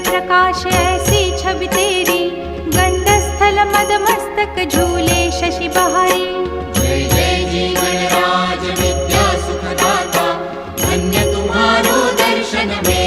प्रकाश ऐसी छवि तेरी, गंडस्थल मद मस्तक झूले शशि बहारी। जय जय जी गणराज विद्या सुखदाता, धन्य तुम्हारो दर्शन में